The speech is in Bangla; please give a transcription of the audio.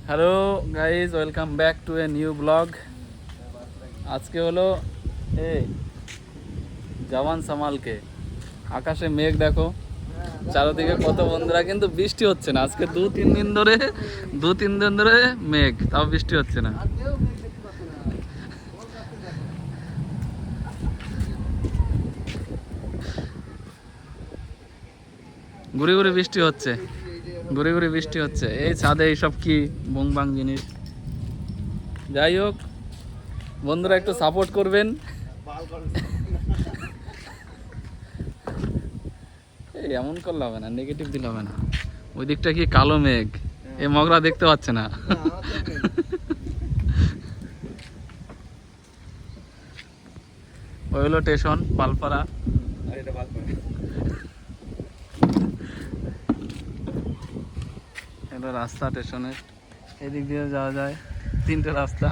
Hello guys, welcome back to a new blog. আজকে হলো জওয়ান সামালকে। আকাশে মেঘ দেখো, চারদিকে কত বন্ধুরা, কিন্তু বৃষ্টি হচ্ছে না আজকে। দু তিন দিন ধরে মেঘ, তাও বৃষ্টি হচ্ছে না। ঘুরে ঘুরে বৃষ্টি হচ্ছে, ঘুরে ঘুরে বৃষ্টি হচ্ছে। এই ছাদে এইসব কি বুংবাং জিনিস। যাই হোক বন্ধুরা, একটু সাপোর্ট করবেন। এই এমন করলে হবে না, নেগেটিভ দিলে হবে না। ওই দিকটা কি কালো মেঘ, এই মগরা দেখতে পাচ্ছে না। ওই হলো স্টেশন পালপাড়া। এলো রাস্তা স্টেশনের, এদিক দিয়ে যাওয়া যায়, তিনটে রাস্তা।